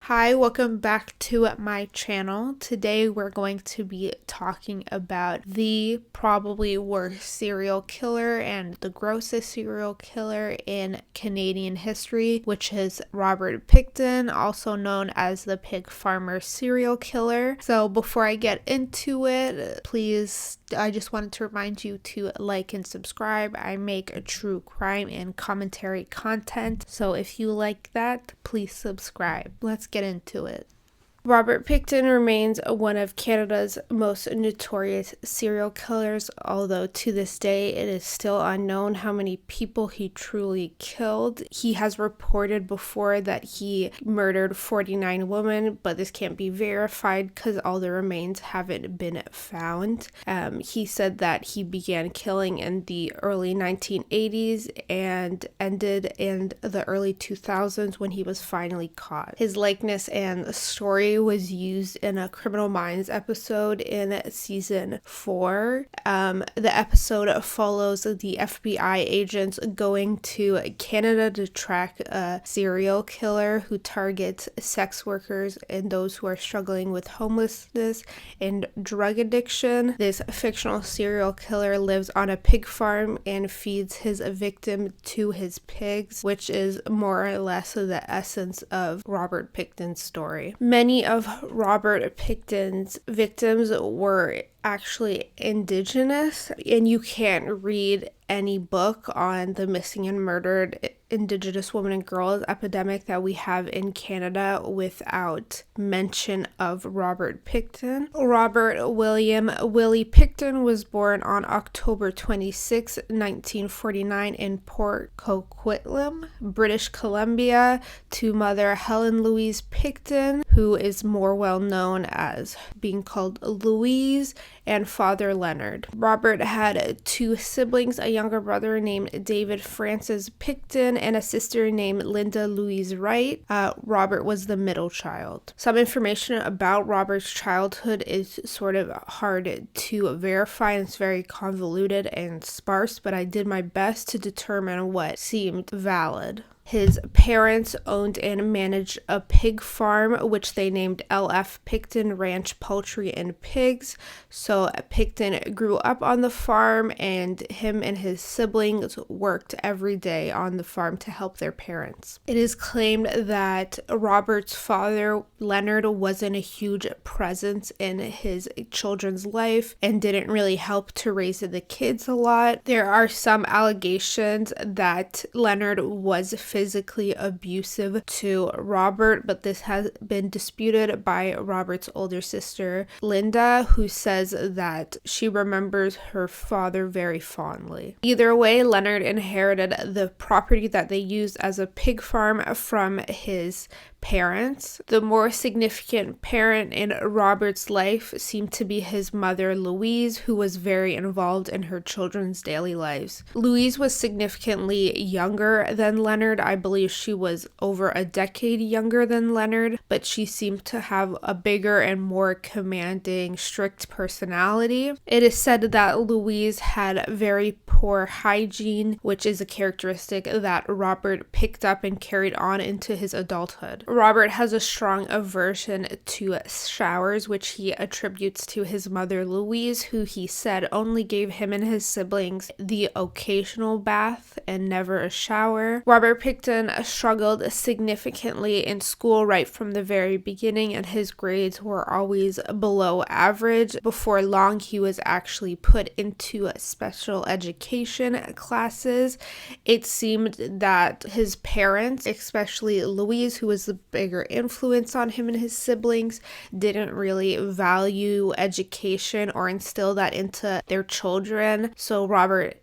Hi, welcome back to my channel. Today we're going to be talking about the probably worst serial killer and the grossest serial killer in Canadian history, which is Robert Pickton, also known as the pig farmer serial killer. So before I get into it, I just wanted to remind you to like and subscribe. I make a true crime and commentary content, so if you like that, please subscribe. Let's get into it. Robert Pickton remains one of Canada's most notorious serial killers, although to this day it is still unknown how many people he truly killed. He has reported before that he murdered 49 women, but this can't be verified because all the remains haven't been found. He said that he began killing in the early 1980s and ended in the early 2000s when he was finally caught. His likeness and story was used in a Criminal Minds episode in season 4. The episode follows the FBI agents going to Canada to track a serial killer who targets sex workers and those who are struggling with homelessness and drug addiction. This fictional serial killer lives on a pig farm and feeds his victim to his pigs, which is more or less the essence of Robert Pickton's story. Many of Robert Pickton's victims were actually Indigenous, and you can't read any book on the missing and murdered Indigenous women and girls epidemic that we have in Canada without mention of Robert Pickton. Robert William Willie Pickton was born on October 26, 1949 in Port Coquitlam, British Columbia, to mother Helen Louise Pickton, who is more well known as being called Louise, and father Leonard. Robert had two siblings, a younger brother named David Francis Pickton and a sister named Linda Louise Wright. Robert was the middle child. Some information about Robert's childhood is sort of hard to verify, and it's very convoluted and sparse, but I did my best to determine what seemed valid. His parents owned and managed a pig farm, which they named LF Pickton Ranch Poultry and Pigs. So Pickton grew up on the farm, and him and his siblings worked every day on the farm to help their parents. It is claimed that Robert's father, Leonard, wasn't a huge presence in his children's life and didn't really help to raise the kids a lot. There are some allegations that Leonard was physically abusive to Robert, but this has been disputed by Robert's older sister, Linda, who says that she remembers her father very fondly. Either way, Leonard inherited the property that they used as a pig farm from his parents. The more significant parent in Robert's life seemed to be his mother, Louise, who was very involved in her children's daily lives. Louise was significantly younger than Leonard. I believe she was over a decade younger than Leonard, but she seemed to have a bigger and more commanding, strict personality. It is said that Louise had very poor hygiene, which is a characteristic that Robert picked up and carried on into his adulthood. Robert has a strong aversion to showers, which he attributes to his mother Louise, who he said only gave him and his siblings the occasional bath and never a shower. Robert Pickton struggled significantly in school right from the very beginning, and his grades were always below average. Before long, he was actually put into special education classes. It seemed that his parents, especially Louise, who was the bigger influence on him and his siblings, didn't really value education or instill that into their children. So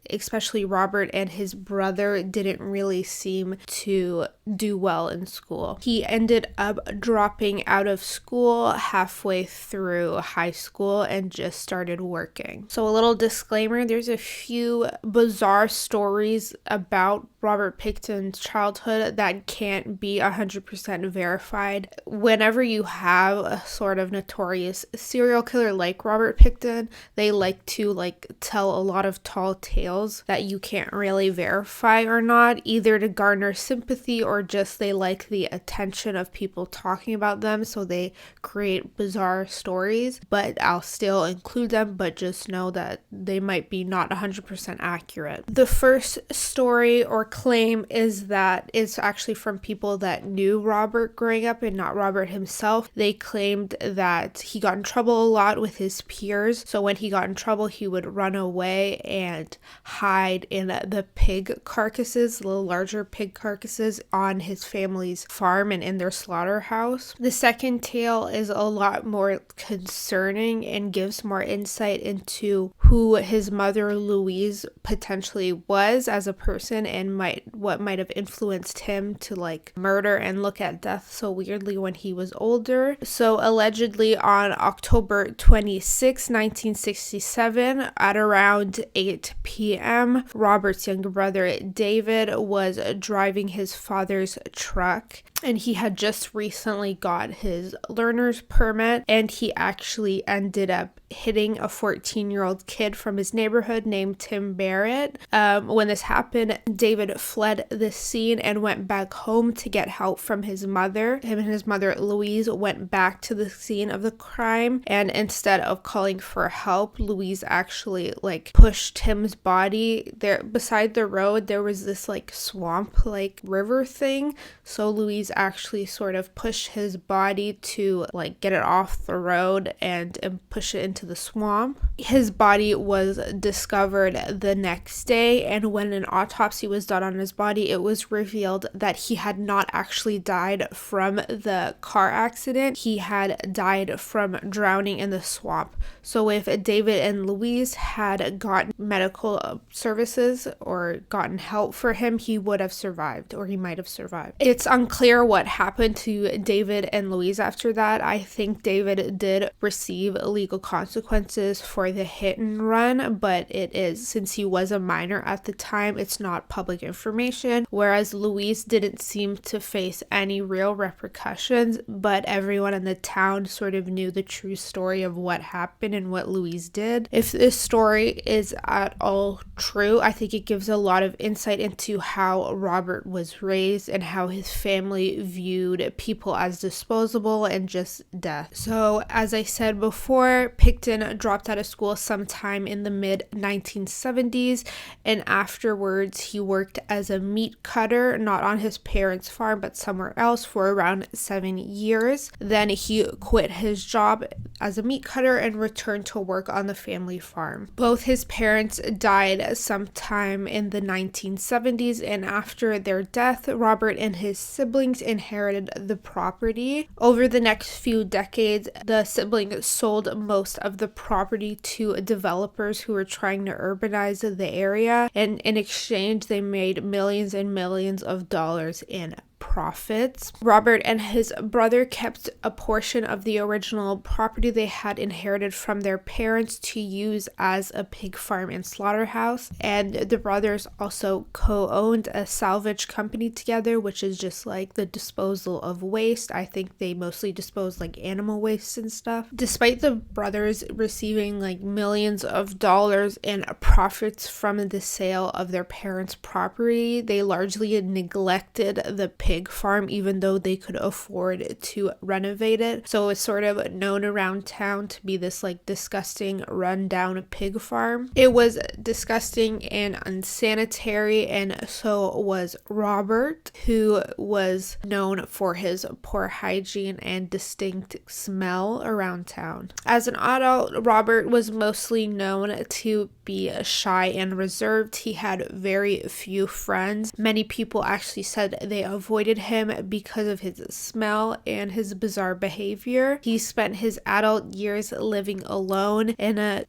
especially Robert and his brother, didn't really seem to do well in school. He ended up dropping out of school halfway through high school and just started working. So a little disclaimer, there's a few bizarre stories about Robert Pickton's childhood that can't be 100% verified. Whenever you have a sort of notorious serial killer like Robert Pickton, they like to tell a lot of tall tales that you can't really verify or not, either to garner sympathy or or just they like the attention of people talking about them, so they create bizarre stories, but I'll still include them, but just know that they might be not 100% accurate. The first story or claim is that it's actually from people that knew Robert growing up and not Robert himself. They claimed that he got in trouble a lot with his peers, so when he got in trouble he would run away and hide in the pig carcasses, the larger pig carcasses on his family's farm and in their slaughterhouse. The second tale is a lot more concerning and gives more insight into who his mother Louise potentially was as a person and what might have influenced him to like murder and look at death so weirdly when he was older. So allegedly on October 26, 1967 at around 8 p.m., Robert's younger brother David was driving his father's truck, and he had just recently got his learner's permit, and he actually ended up hitting a 14-year-old kid from his neighborhood named Tim Barrett. When this happened, David fled the scene and went back home to get help from his mother. Him and his mother Louise went back to the scene of the crime, and instead of calling for help, Louise actually like pushed Tim's body. There beside the road there was this like swamp like river thing, so Louise actually sort of pushed his body to like get it off the road and push it into the swamp. His body was discovered the next day, and when an autopsy was done on his body, it was revealed that he had not actually died from the car accident. He had died from drowning in the swamp. So if David and Louise had gotten medical services or gotten help for him, he would have survived, or he might have survived. It's unclear what happened to David and Louise after that. I think David did receive legal consequences for the hit and run, but since he was a minor at the time, it's not public information, whereas Louise didn't seem to face any real repercussions, but everyone in the town sort of knew the true story of what happened and what Louise did. If this story is at all true, I think it gives a lot of insight into how Robert was raised and how his family viewed people as disposable and just death. So as I said before, Pickton dropped out of school sometime in the mid-1970s, and afterwards he worked as a meat cutter, not on his parents' farm but somewhere else, for around 7 years. Then he quit his job as a meat cutter and returned to work on the family farm. Both his parents died sometime in the 1970s, and after their death, Robert and his siblings inherited the property. Over the next few decades, the siblings sold most of the property to developers who were trying to urbanize the area, and in exchange they made millions and millions of dollars in profits. Robert and his brother kept a portion of the original property they had inherited from their parents to use as a pig farm and slaughterhouse, and the brothers also co-owned a salvage company together, which is just like the disposal of waste. I think they mostly dispose like animal waste and stuff. Despite the brothers receiving like millions of dollars in profits from the sale of their parents' property, they largely neglected the pig farm, even though they could afford to renovate it. So it's sort of known around town to be this like disgusting rundown pig farm. It was disgusting and unsanitary, and so was Robert, who was known for his poor hygiene and distinct smell around town. As an adult, Robert was mostly known to be shy and reserved. He had very few friends. Many people actually said they avoided him because of his smell and his bizarre behavior. He spent his adult years living alone in a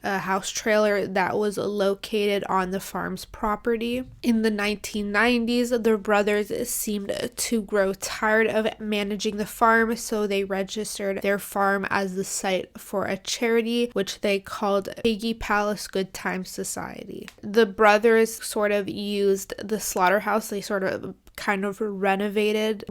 house trailer that was located on the farm's property. In the 1990s, the brothers seemed to grow tired of managing the farm, so they registered their farm as the site for a charity, which they called Piggy Palace Good Time Society. The brothers sort of used the slaughterhouse. They sort of kind of renovated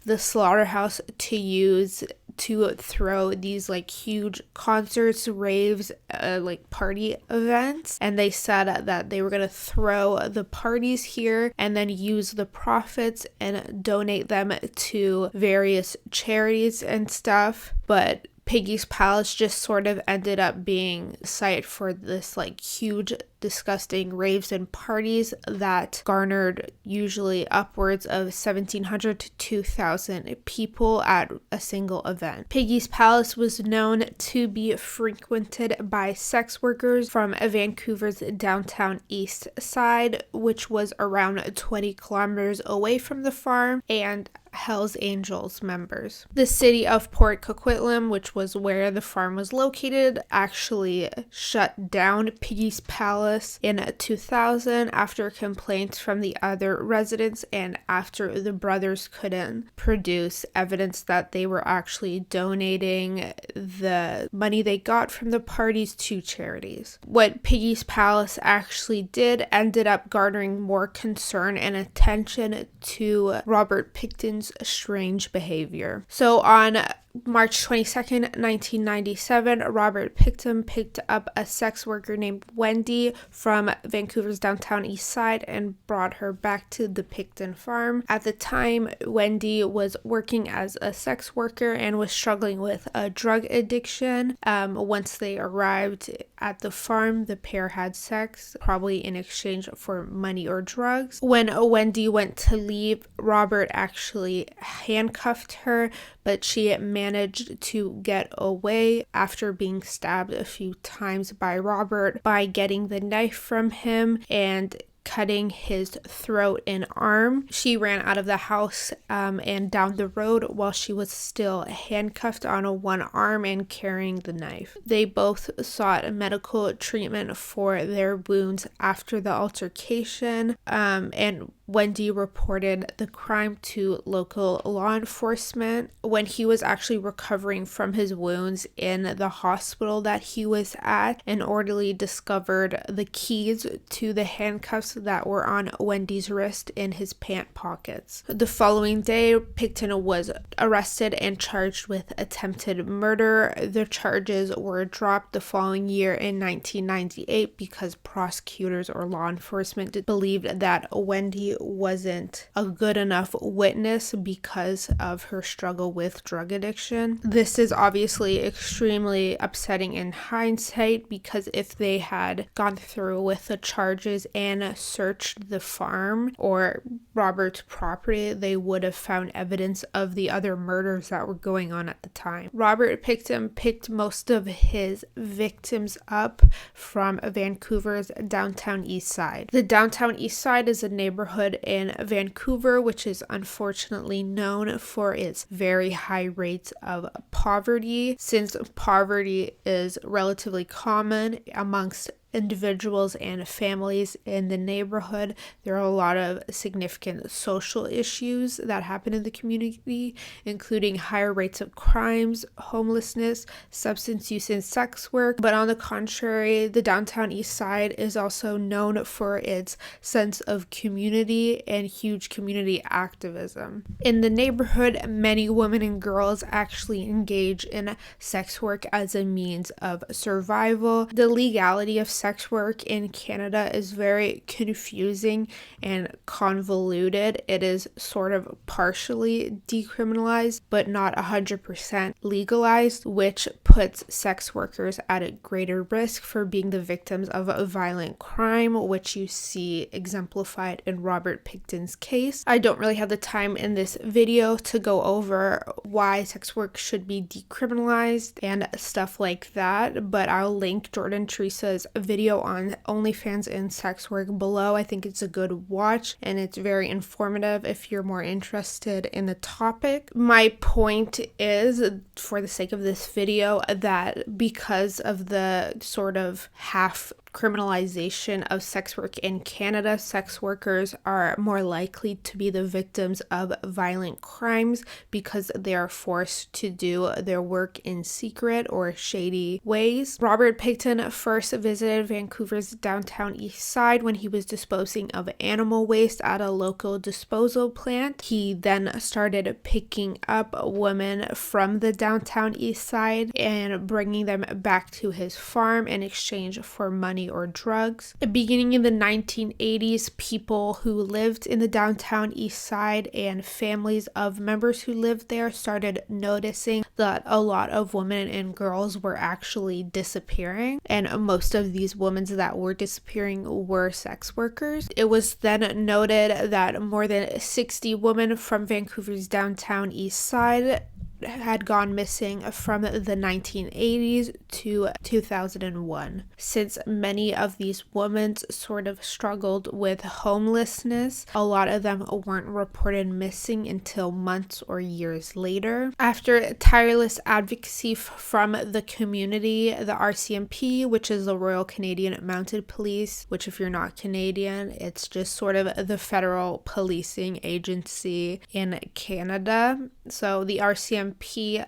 the slaughterhouse to use to throw these like huge concerts, raves, like party events, and they said that they were going to throw the parties here and then use the profits and donate them to various charities and stuff. But Piggy's Palace just sort of ended up being a site for this like huge, disgusting raves and parties that garnered usually upwards of 1,700 to 2,000 people at a single event. Piggy's Palace was known to be frequented by sex workers from Vancouver's downtown east side, which was around 20 kilometers away from the farm, and Hells Angels members. The city of Port Coquitlam, which was where the farm was located, actually shut down Piggy's Palace in 2000 after complaints from the other residents and after the brothers couldn't produce evidence that they were actually donating the money they got from the parties to charities. What Piggy's Palace actually did ended up garnering more concern and attention to Robert Pickton's strange behavior. So on March 22nd, 1997, Robert Pickton picked up a sex worker named Wendy from Vancouver's downtown east side and brought her back to the Pickton farm. At the time, Wendy was working as a sex worker and was struggling with a drug addiction. Once they arrived at the farm, the pair had sex, probably in exchange for money or drugs. When Wendy went to leave, Robert actually handcuffed her, but she managed to get away after being stabbed a few times by Robert by getting the knife from him and cutting his throat and arm. She ran out of the house and down the road while she was still handcuffed on one arm and carrying the knife. They both sought medical treatment for their wounds after the altercation, and Wendy reported the crime to local law enforcement. When he was actually recovering from his wounds in the hospital that he was at, an orderly discovered the keys to the handcuffs that were on Wendy's wrist in his pant pockets. The following day, Pickton was arrested and charged with attempted murder. The charges were dropped the following year in 1998 because prosecutors or law enforcement believed that Wendy wasn't a good enough witness because of her struggle with drug addiction. This is obviously extremely upsetting in hindsight, because if they had gone through with the charges and searched the farm or Robert's property, they would have found evidence of the other murders that were going on at the time. Robert Pickton picked most of his victims up from Vancouver's downtown east side. The downtown east side is a neighborhood in Vancouver which is unfortunately known for its very high rates of poverty. Since poverty is relatively common amongst individuals and families in the neighborhood, there are a lot of significant social issues that happen in the community, including higher rates of crimes, homelessness, substance use, and sex work. But on the contrary, the downtown east side is also known for its sense of community and huge community activism. In the neighborhood, many women and girls actually engage in sex work as a means of survival. The legality of sex work in Canada is very confusing and convoluted. It is sort of partially decriminalized, but not 100% legalized, which puts sex workers at a greater risk for being the victims of a violent crime, which you see exemplified in Robert Pickton's case. I don't really have the time in this video to go over why sex work should be decriminalized and stuff like that, but I'll link Jordan Teresa's video on OnlyFans and sex work below. I think it's a good watch and it's very informative if you're more interested in the topic. My point is, for the sake of this video, that because of the sort of half criminalization of sex work in Canada, sex workers are more likely to be the victims of violent crimes because they are forced to do their work in secret or shady ways. Robert Pickton first visited Vancouver's downtown east side when he was disposing of animal waste at a local disposal plant. He then started picking up women from the downtown east side and bringing them back to his farm in exchange for money or drugs. Beginning in the 1980s, people who lived in the downtown east side and families of members who lived there started noticing that a lot of women and girls were actually disappearing, and most of these women that were disappearing were sex workers. It was then noted that more than 60 women from Vancouver's downtown east side had gone missing from the 1980s to 2001. Since many of these women sort of struggled with homelessness, a lot of them weren't reported missing until months or years later. After tireless advocacy from the community, the RCMP, which is the Royal Canadian Mounted Police, which if you're not Canadian, it's just sort of the federal policing agency in Canada. So the RCMP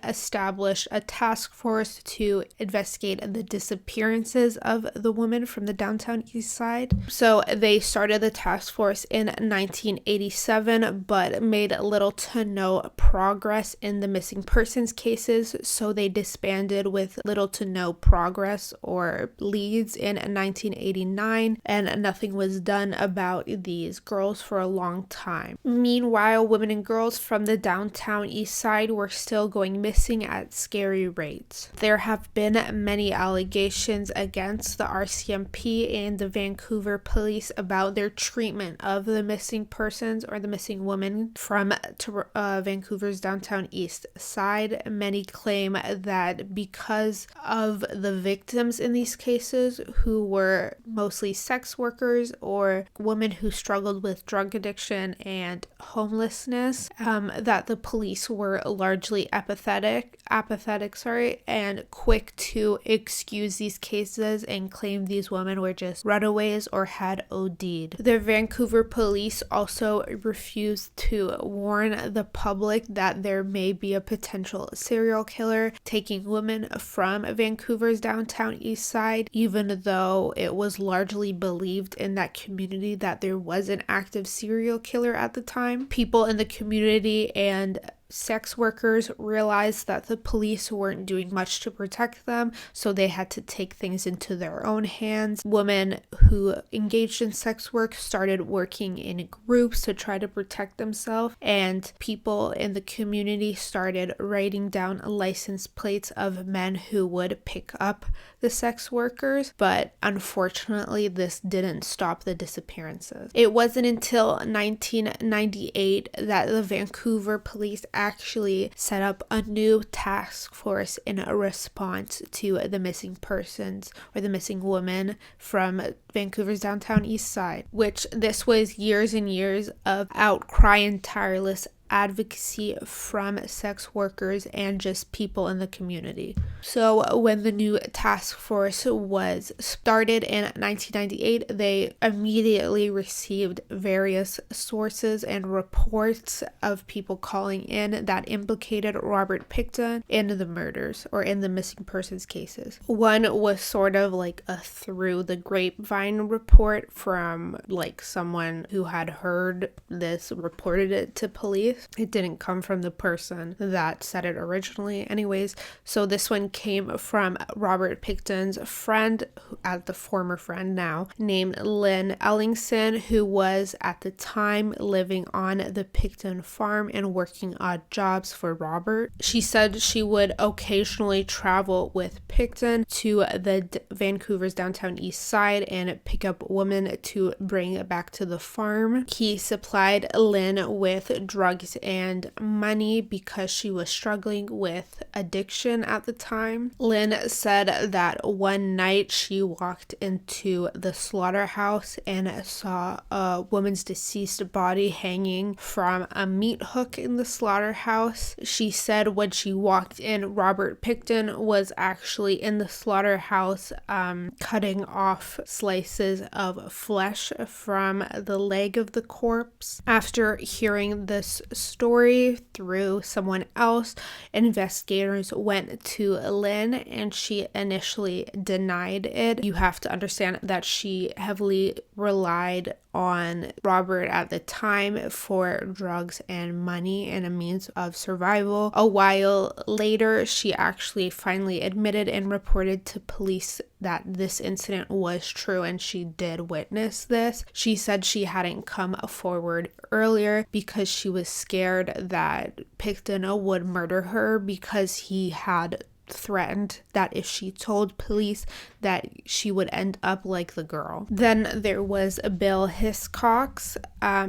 established a task force to investigate the disappearances of the women from the downtown east side. So they started the task force in 1987, but made little to no progress in the missing persons cases. So they disbanded with little to no progress or leads in 1989, and nothing was done about these girls for a long time. Meanwhile, women and girls from the downtown east side were still going missing at scary rates. There have been many allegations against the RCMP and the Vancouver police about their treatment of the missing persons or the missing women from Vancouver's downtown east side. Many claim that because of the victims in these cases, who were mostly sex workers or women who struggled with drug addiction and homelessness, that the police were largely apathetic, and quick to excuse these cases and claim these women were just runaways or had OD'd. The Vancouver police also refused to warn the public that there may be a potential serial killer taking women from Vancouver's downtown east side, even though it was largely believed in that community that there was an active serial killer at the time. People in the community and sex workers realized that the police weren't doing much to protect them, so they had to take things into their own hands. Women who engaged in sex work started working in groups to try to protect themselves, and people in the community started writing down license plates of men who would pick up the sex workers, but unfortunately this didn't stop the disappearances. It wasn't until 1998 that the Vancouver police actually set up a new task force in a response to the missing persons or the missing women from Vancouver's downtown east side, which this was years and years of outcry and tireless advocacy from sex workers and just people in the community. So when the new task force was started in 1998, they immediately received various sources and reports of people calling in that implicated Robert Pickton in the murders or in the missing persons cases. One was sort of like a through the grapevine report from like someone who had heard this, reported it to police. It didn't come from the person that said it originally anyways. So this one came from Robert Pickton's friend, the former friend now, named Lynn Ellingson, who was at the time living on the Pickton farm and working odd jobs for Robert. She said she would occasionally travel with Pickton to the Vancouver's downtown east side and pick up women to bring back to the farm. He supplied Lynn with drugs drugs and money because she was struggling with addiction at the time. Lynn said that one night she walked into the slaughterhouse and saw a woman's deceased body hanging from a meat hook in the slaughterhouse. She said when she walked in, Robert Pickton was actually in the slaughterhouse cutting off slices of flesh from the leg of the corpse. After hearing this story through someone else, investigators went to Lynn and she initially denied it. You have to understand that she heavily relied on Robert at the time for drugs and money and a means of survival. A while later, she actually finally admitted and reported to police that this incident was true and she did witness this. She said she hadn't come forward earlier because she was scared that Pickton would murder her because he had threatened that if she told police that she would end up like the girl. Then there was Bill Hiscox.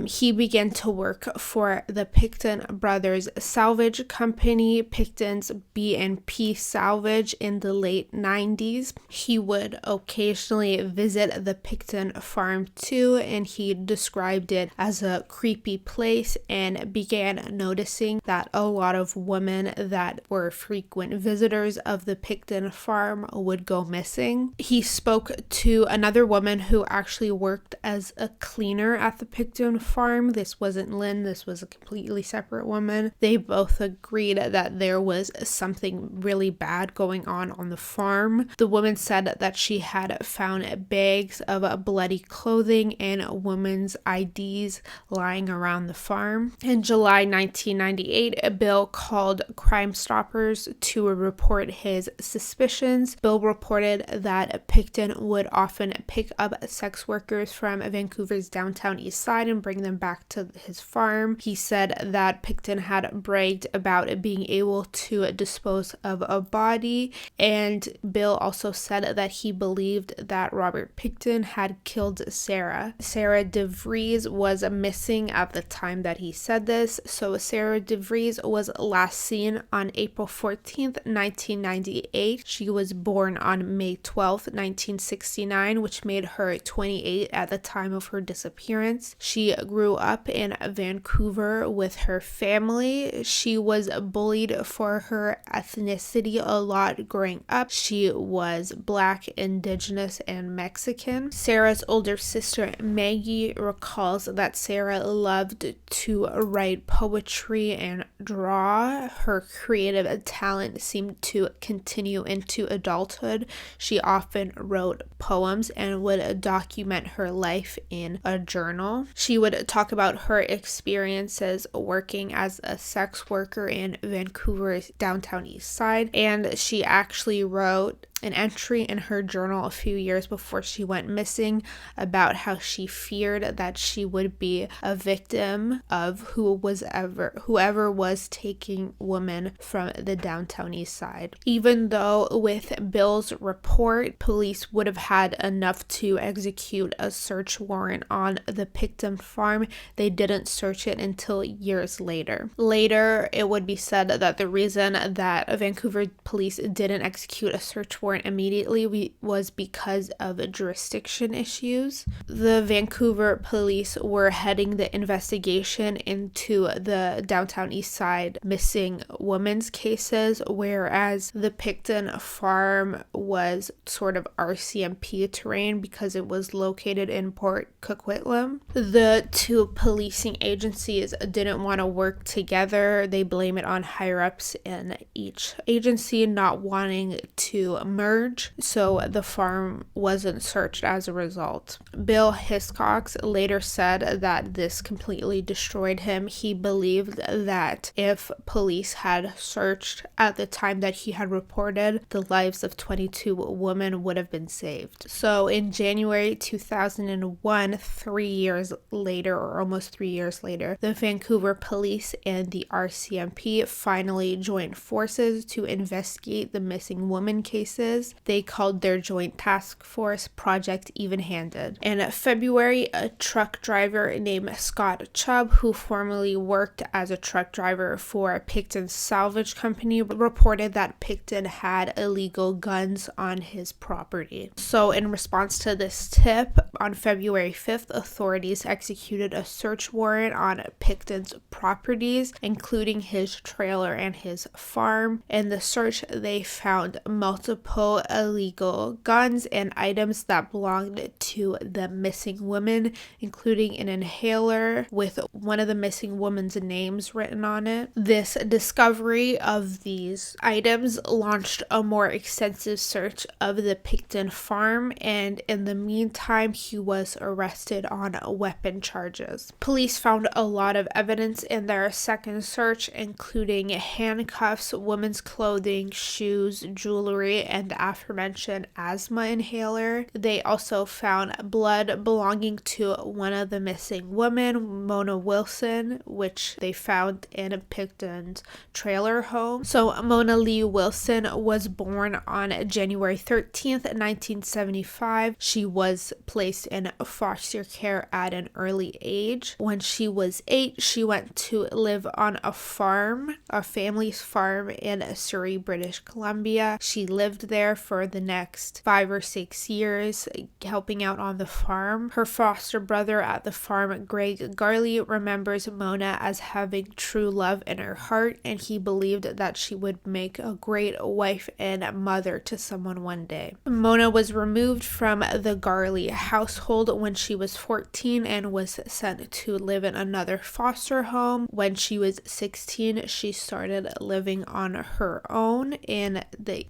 He began to work for the Pickton Brothers Salvage Company, Pickton's B&P Salvage, in the late 90s. He would occasionally visit the Pickton farm too, and he described it as a creepy place and began noticing that a lot of women that were frequent visitors of the Pickton farm would go missing. He spoke to another woman who actually worked as a cleaner at the Pickton farm. This wasn't Lynn, this was a completely separate woman. They both agreed that there was something really bad going on the farm. The woman said that she had found bags of bloody clothing and women's IDs lying around the farm. In July 1998, Bill called Crime Stoppers to report his suspicions. Bill reported that Pickton would often pick up sex workers from Vancouver's downtown east side and bring them back to his farm. He said that Pickton had bragged about being able to dispose of a body, and Bill also said that he believed that Robert Pickton had killed Sarah. Sarah DeVries was missing at the time that he said this, so Sarah DeVries was last seen on April 14th, 1998. She was born on May 12th, 1969, which made her 28 at the time of her disappearance. She grew up in Vancouver with her family. She was bullied for her ethnicity a lot growing up. She was Black, Indigenous, and Mexican. Sarah's older sister Maggie recalls that Sarah loved to write poetry and draw. Her creative talent seemed to continue into adulthood. She often wrote poems and would document her life in a journal. She would talk about her experiences working as a sex worker in Vancouver's downtown east side, and she actually wrote an entry in her journal a few years before she went missing about how she feared that she would be a victim of whoever was taking women from the downtown east side. Even though with Bill's report, police would have had enough to execute a search warrant on the Pickton farm, they didn't search it until years later. Later, it would be said that the reason that Vancouver police didn't execute a search warrant immediately was because of jurisdiction issues. The Vancouver police were heading the investigation into the downtown east side missing women's cases, whereas the Pickton farm was sort of RCMP terrain because it was located in Port Coquitlam. The two policing agencies didn't want to work together. They blame it on higher-ups in each agency not wanting to merge, so the farm wasn't searched as a result. Bill Hiscox later said that this completely destroyed him. He believed that if police had searched at the time that he had reported, the lives of 22 women would have been saved. So in January 2001, 3 years later, or almost 3 years later, the Vancouver police and the RCMP finally joined forces to investigate the missing woman cases. cases. They called their joint task force Project Even-Handed. In February, a truck driver named Scott Chubb, who formerly worked as a truck driver for Pickton's salvage company, reported that Pickton had illegal guns on his property. So in response to this tip, on February 5th, authorities executed a search warrant on Pickton's properties, including his trailer and his farm. In the search, they found multiple illegal guns and items that belonged to the missing woman, including an inhaler with one of the missing woman's names written on it. This discovery of these items launched a more extensive search of the Pickton farm, and in the meantime, he was arrested on weapon charges. Police found a lot of evidence in their second search, including handcuffs, women's clothing, shoes, jewelry, and the aforementioned asthma inhaler. They also found blood belonging to one of the missing women, Mona Wilson, which they found in Pickton's trailer home. So Mona Lee Wilson was born on January 13th, 1975. She was placed in foster care at an early age. When she was 8, she went to live on a farm, a family's farm in Surrey, British Columbia. She lived there for the next 5 or 6 years, helping out on the farm. Her foster brother at the farm, Greg Garley, remembers Mona as having true love in her heart, and he believed that she would make a great wife and mother to someone one day. Mona was removed from the Garley household when she was 14 and was sent to live in another foster home. When she was 16, she started living on her own in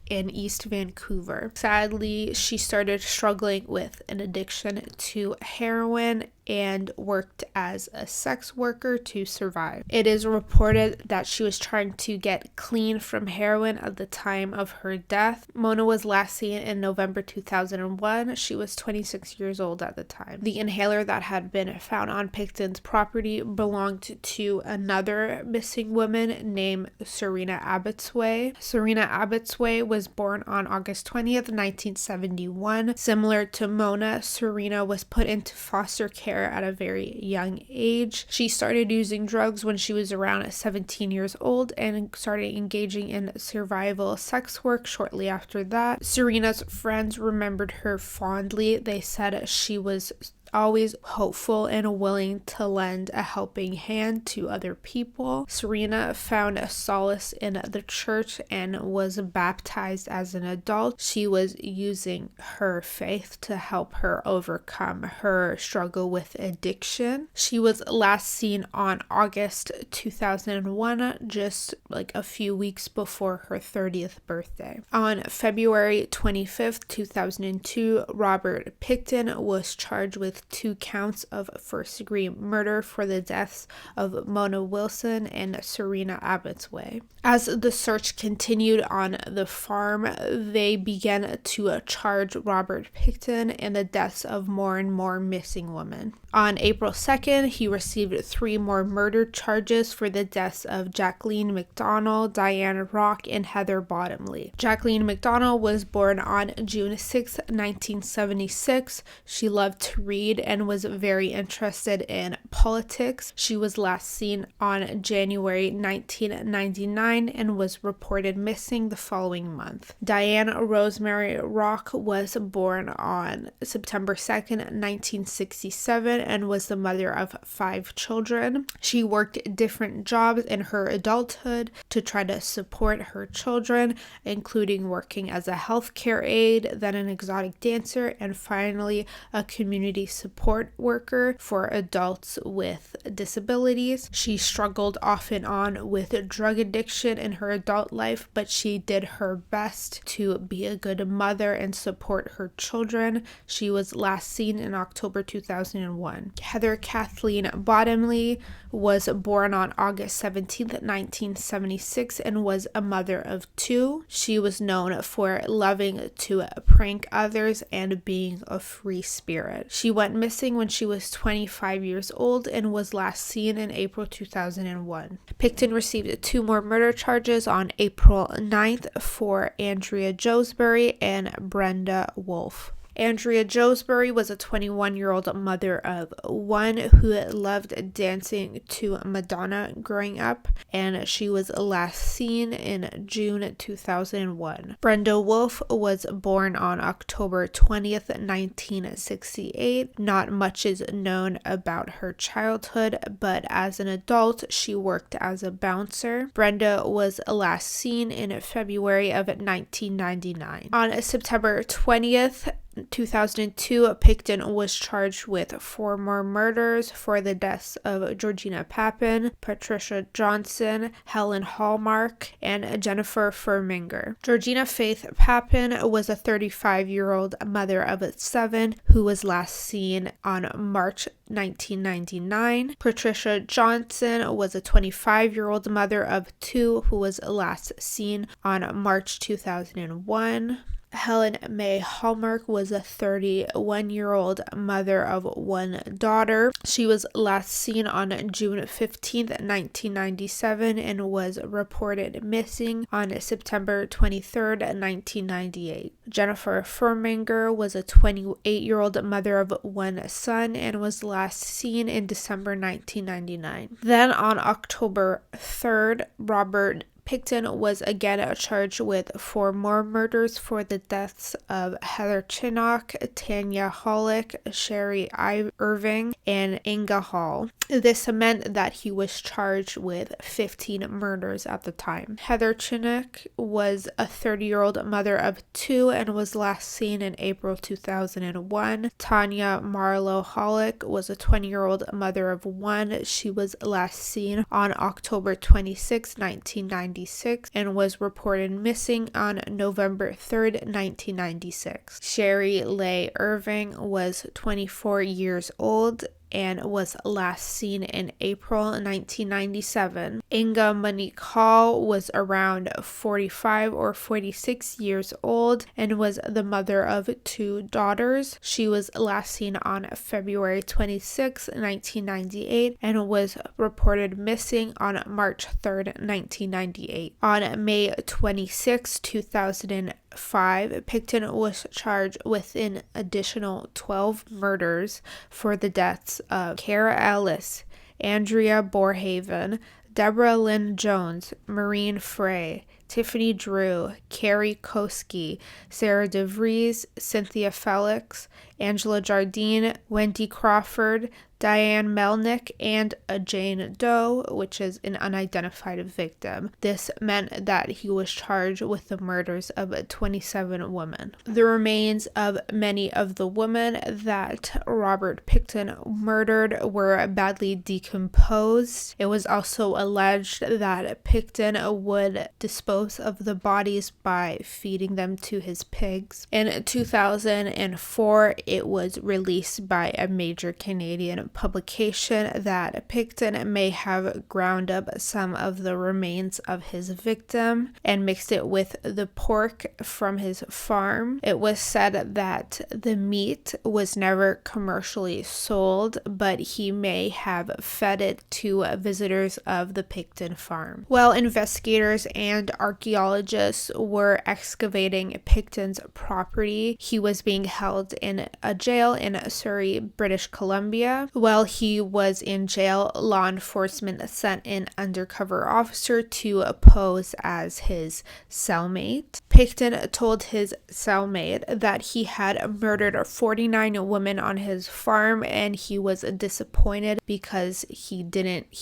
East Vancouver. Sadly, she started struggling with an addiction to heroin and worked as a sex worker to survive. It is reported that she was trying to get clean from heroin at the time of her death. Mona was last seen in November 2001. She was 26 years old at the time. The inhaler that had been found on Pickton's property belonged to another missing woman named Serena Abbotsway. Serena Abbotsway was born on August 20th, 1971. Similar to Mona, Serena was put into foster care at a very young age. She started using drugs when she was around 17 years old and started engaging in survival sex work shortly after that. Serena's friends remembered her fondly. They said she was always hopeful and willing to lend a helping hand to other people. Serena found a solace in the church and was baptized as an adult. She was using her faith to help her overcome her struggle with addiction. She was last seen on August 2001, just like a few weeks before her 30th birthday. On February 25th, 2002, Robert Pickton was charged with 2 counts of first-degree murder for the deaths of Mona Wilson and Serena Abbotsway. As the search continued on the farm, they began to charge Robert Pickton in the deaths of more and more missing women. On April 2nd, he received 3 more murder charges for the deaths of Jacqueline McDonald, Diane Rock, and Heather Bottomley. Jacqueline McDonald was born on June 6, 1976. She loved to read and was very interested in politics. She was last seen on January 1999 and was reported missing the following month. Diane Rosemary Rock was born on September 2nd, 1967 and was the mother of 5 children. She worked different jobs in her adulthood to try to support her children, including working as a healthcare aide, then an exotic dancer, and finally a community support worker for adults with disabilities. She struggled off and on with drug addiction in her adult life, but she did her best to be a good mother and support her children. She was last seen in October 2001. Heather Kathleen Bottomley was born on August 17th, 1976, and was a mother of 2. She was known for loving to prank others and being a free spirit. She went missing when she was 25 years old and was last seen in April 2001. Pickton received 2 more murder charges on April 9th for Andrea Joesbury and Brenda Wolfe. Andrea Joesbury was a 21-year-old mother of 1 who loved dancing to Madonna growing up, and she was last seen in June 2001. Brenda Wolfe was born on October 20th, 1968. Not much is known about her childhood, but as an adult, she worked as a bouncer. Brenda was last seen in February of 1999. On September 20th, 2002, Pickton was charged with 4 more murders for the deaths of Georgina Papin, Patricia Johnson, Helen Hallmark, and Jennifer Furminger. Georgina Faith Papin was a 35-year-old mother of 7 who was last seen on March 1999. Patricia Johnson was a 25-year-old mother of 2 who was last seen on March 2001. Helen May Hallmark was a 31-year-old mother of 1 daughter. She was last seen on June 15th, 1997, and was reported missing on September 23rd, 1998. Jennifer Furminger was a 28-year-old mother of 1 son and was last seen in December 1999. Then on October 3rd, Robert Pickton was again charged with 4 more murders for the deaths of Heather Chinnock, Tanya Hollick, Sherry Irving, and Inga Hall. This meant that he was charged with 15 murders at the time. Heather Chinnock was a 30-year-old mother of 2 and was last seen in April 2001. Tanya Marlowe Hollick was a 20-year-old mother of 1. She was last seen on October 26, 1996, and was reported missing on November 3rd, 1996. Sherry Leigh Irving was 24 years old and was last seen in April 1997. Inga Monique Hall was around 45 or 46 years old and was the mother of 2 daughters. She was last seen on February 26, 1998, and was reported missing on March 3rd, 1998. On May 26, 2005, Pickton was charged with an additional 12 murders for the deaths of Kara Ellis, Andrea Borhaven, Deborah Lynn Jones, Maureen Frey, Tiffany Drew, Carrie Koski, Sarah DeVries, Cynthia Felix, Angela Jardine, Wendy Crawford, Diane Melnick, and a Jane Doe, which is an unidentified victim. This meant that he was charged with the murders of 27 women. The remains of many of the women that Robert Pickton murdered were badly decomposed. It was also alleged that Pickton would dispose of the bodies by feeding them to his pigs. In 2004, it was released by a major Canadian publication that Pickton may have ground up some of the remains of his victim and mixed it with the pork from his farm. It was said that the meat was never commercially sold, but he may have fed it to visitors of the Pickton farm. While investigators and archaeologists were excavating Pickton's property, he was being held in a jail in Surrey, British Columbia. While he was in jail, law enforcement sent an undercover officer to pose as his cellmate. Pickton told his cellmate that he had murdered 49 women on his farm, and he was disappointed because he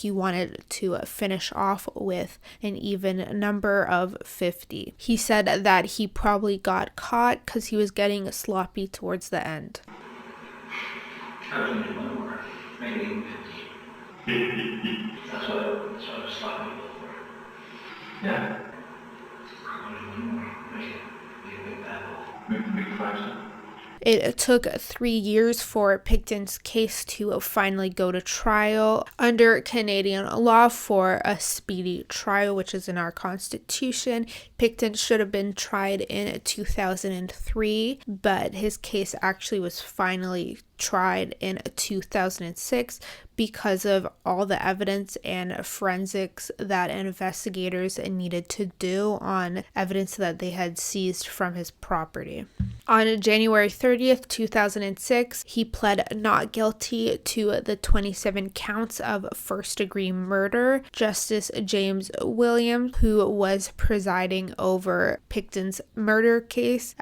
wanted to finish off with an even number of 50. He said that he probably got caught because he was getting sloppy towards the end. I was doing one more, maybe even 50. That's what I was sloppy for. Yeah. I wanted one more, make it be a big battle. Big five, It took 3 years for Pickton's case to finally go to trial. Under Canadian law, for a speedy trial, which is in our Constitution, Pickton should have been tried in 2003, but his case actually was finally tried in 2006 because of all the evidence and forensics that investigators needed to do on evidence that they had seized from his property. On January 30th, 2006, he pled not guilty to the 27 counts of first-degree murder. Justice James Williams, who was presiding over Pickton's murder case,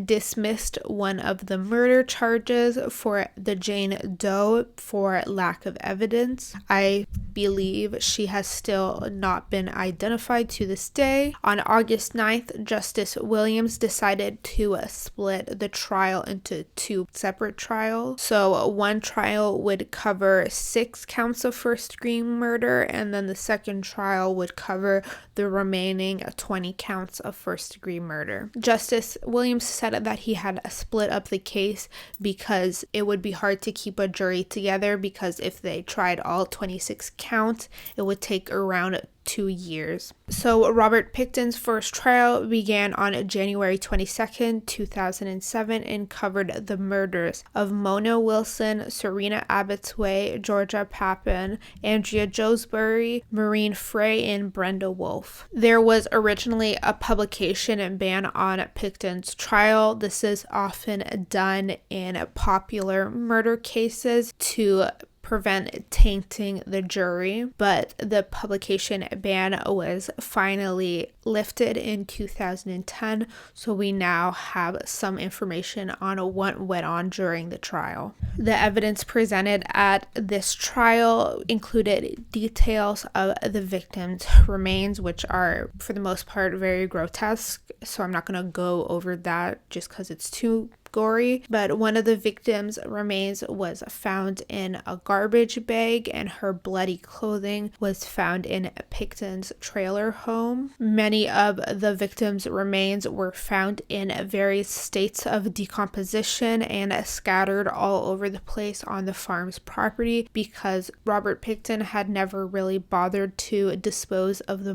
dismissed one of the murder charges for the Jane Doe for lack of evidence. I believe she has still not been identified to this day. On August 9th, Justice Williams decided to split the trial into 2 separate trials. So one trial would cover 6 counts of first-degree murder, and then the second trial would cover the remaining 20 counts of first-degree murder. Justice Williams said that he had split up the case because it would be hard to keep a jury together, because if they tried all 26 counts, it would take around 2 years. So Robert Pickton's first trial began on January 22nd, 2007 and covered the murders of Mona Wilson, Serena Abbotsway, Georgia Papin, Andrea Josbury, Maureen Frey, and Brenda Wolfe. There was originally a publication ban on Pickton's trial. This is often done in popular murder cases to prevent tainting the jury, but the publication ban was finally lifted in 2010, so we now have some information on what went on during the trial. The evidence presented at this trial included details of the victim's remains, which are for the most part very grotesque, so I'm not going to go over that just because it's too gory, but one of the victim's remains was found in a garbage bag, and her bloody clothing was found in Pickton's trailer home. Many of the victim's remains were found in various states of decomposition and scattered all over the place on the farm's property, because Robert Pickton had never really bothered to dispose of the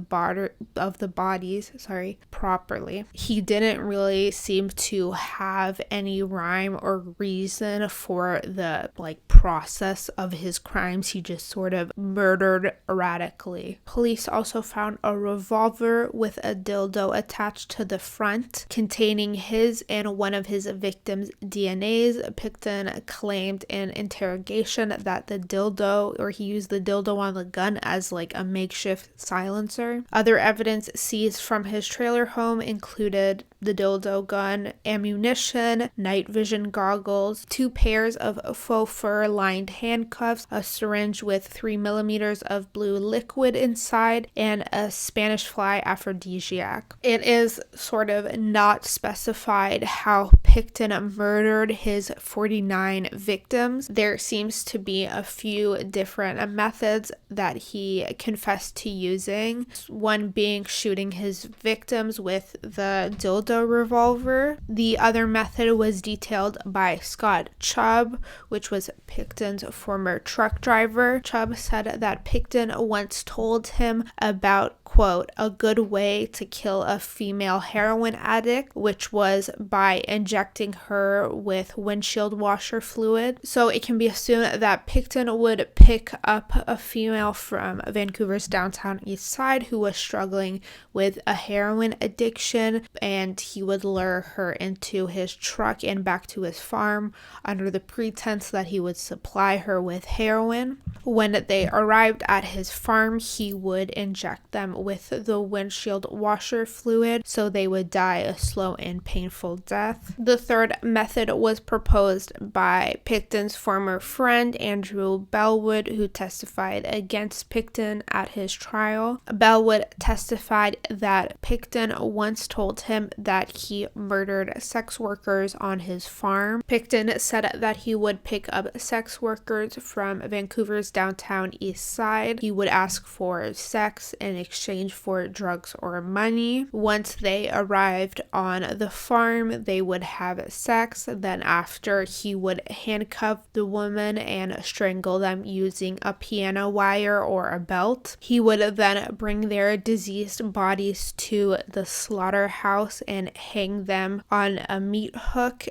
bodies properly. He didn't really seem to have any rhyme or reason for the process of his crimes. He just sort of murdered erratically. Police also found a revolver with a dildo attached to the front containing his and one of his victims' DNAs. Pickton claimed in interrogation that he used the dildo on the gun as a makeshift silencer. Other evidence seized from his trailer home included the dildo gun, ammunition, night vision goggles, 2 pairs of faux fur lined handcuffs, a syringe with 3 millimeters of blue liquid inside, and a Spanish fly aphrodisiac. It is sort of not specified how Pickton murdered his 49 victims. There seems to be a few different methods that he confessed to using, one being shooting his victims with the dildo revolver. The other method was detailed by Scott Chubb, which was Pickton's former truck driver. Chubb said that Pickton once told him about, quote, a good way to kill a female heroin addict, which was by injecting her with windshield washer fluid. So it can be assumed that Pickton would pick up a female from Vancouver's downtown east side who was struggling with a heroin addiction, and he would lure her into his truck and back to his farm under the pretense that he would supply her with heroin. When they arrived at his farm, he would inject them with the windshield washer fluid so they would die a slow and painful death. The third method was proposed by Pickton's former friend Andrew Bellwood, who testified against Pickton at his trial. Bellwood testified that Pickton once told him that he murdered sex workers on his farm. Pickton said that he would pick up sex workers from Vancouver's downtown east side. He would ask for sex in exchange exchange for drugs or money. Once they arrived on the farm, they would have sex. Then after, he would handcuff the woman and strangle them using a piano wire or a belt. He would then bring their diseased bodies to the slaughterhouse and hang them on a meat hook.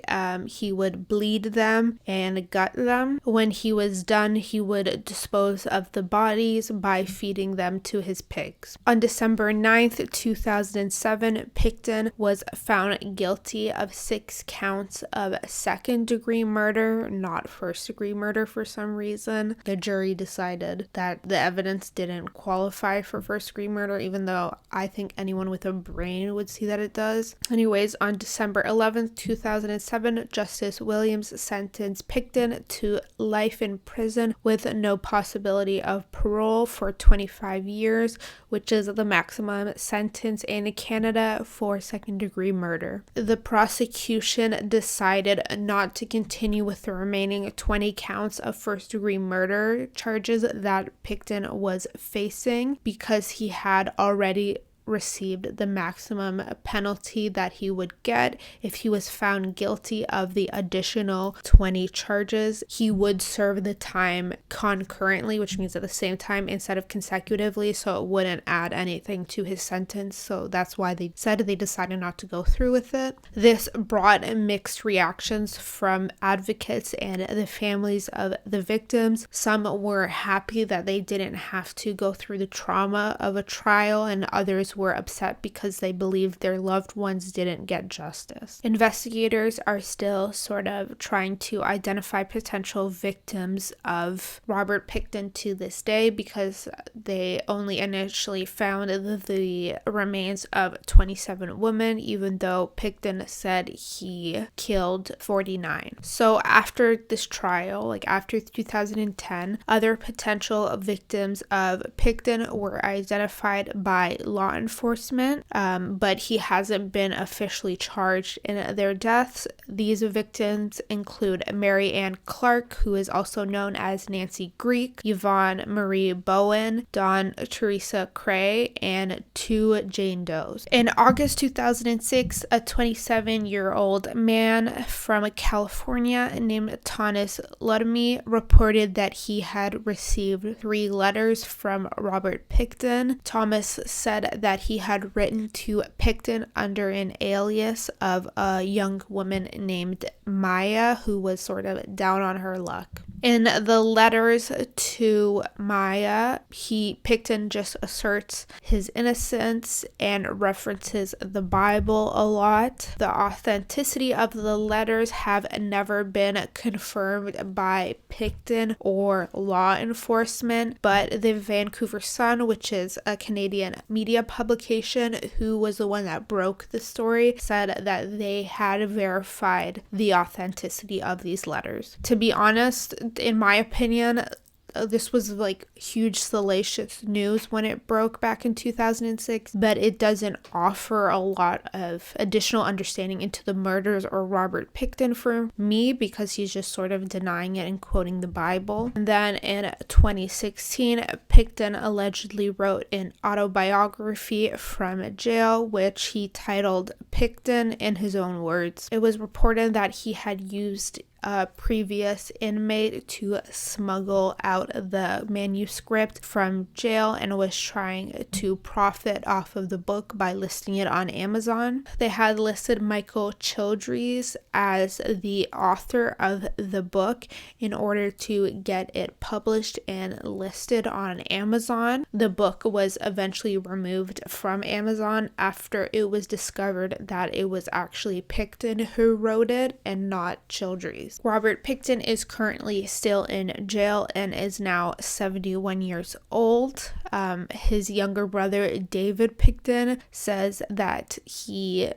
He would bleed them and gut them. When he was done, he would dispose of the bodies by feeding them to his pigs. On December 9th, 2007, Pickton was found guilty of 6 counts of second-degree murder, not first-degree murder for some reason. The jury decided that the evidence didn't qualify for first-degree murder, even though I think anyone with a brain would see that it does. Anyways, on December 11th, 2007, Justice Williams sentenced Pickton to life in prison with no possibility of parole for 25 years, which is the maximum sentence in Canada for second-degree murder. The prosecution decided not to continue with the remaining 20 counts of first-degree murder charges that Pickton was facing because he had already received the maximum penalty that he would get if he was found guilty of the additional 20 charges. He would serve the time concurrently, which means at the same time instead of consecutively, so it wouldn't add anything to his sentence. So that's why they decided not to go through with it. This brought mixed reactions from advocates and the families of the victims. Some were happy that they didn't have to go through the trauma of a trial, and others were upset because they believed their loved ones didn't get justice. Investigators are still sort of trying to identify potential victims of Robert Pickton to this day because they only initially found the remains of 27 women, even though Pickton said he killed 49. So after this trial, like after 2010, other potential victims of Pickton were identified by law enforcement, but he hasn't been officially charged in their deaths. These victims include Mary Ann Clark, who is also known as Nancy Greek, Yvonne Marie Bowen, Dawn Teresa Cray, and 2 Jane Does. In August 2006, a 27-year-old man from California named Thomas Ludamy reported that he had received 3 letters from Robert Pickton. Thomas said that he had written to Pickton under an alias of a young woman named Maya, who was sort of down on her luck. In the letters to Maya, Pickton just asserts his innocence and references the Bible a lot. The authenticity of the letters have never been confirmed by Pickton or law enforcement, but the Vancouver Sun, which is a Canadian media publication who was the one that broke the story, said that they had verified the authenticity of these letters. To be honest, in my opinion, this was like huge salacious news when it broke back in 2006, but it doesn't offer a lot of additional understanding into the murders or Robert Pickton for me because he's just sort of denying it and quoting the Bible. And then in 2016, Pickton allegedly wrote an autobiography from jail, which he titled Pickton in his own words. It was reported that he had used a previous inmate to smuggle out the manuscript from jail and was trying to profit off of the book by listing it on Amazon. They had listed Michael Childress as the author of the book in order to get it published and listed on Amazon. The book was eventually removed from Amazon after it was discovered that it was actually Pickton who wrote it and not Childress. Robert Pickton is currently still in jail and is now 71 years old. His younger brother, David Pickton, says that he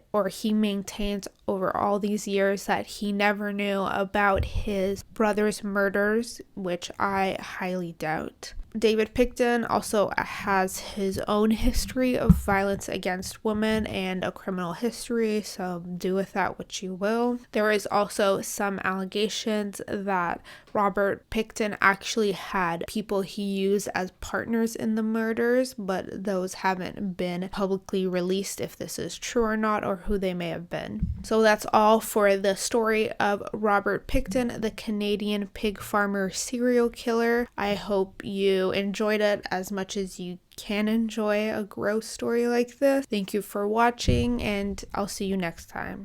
maintains over all these years that he never knew about his brother's murders, which I highly doubt. David Pickton also has his own history of violence against women and a criminal history, so do with that what you will. There is also some allegations that Robert Pickton actually had people he used as partners in the murders, but those haven't been publicly released if this is true or not, or who they may have been. So that's all for the story of Robert Pickton, the Canadian pig farmer serial killer. I hope you enjoyed it as much as you can enjoy a gross story like this. Thank you for watching, and I'll see you next time.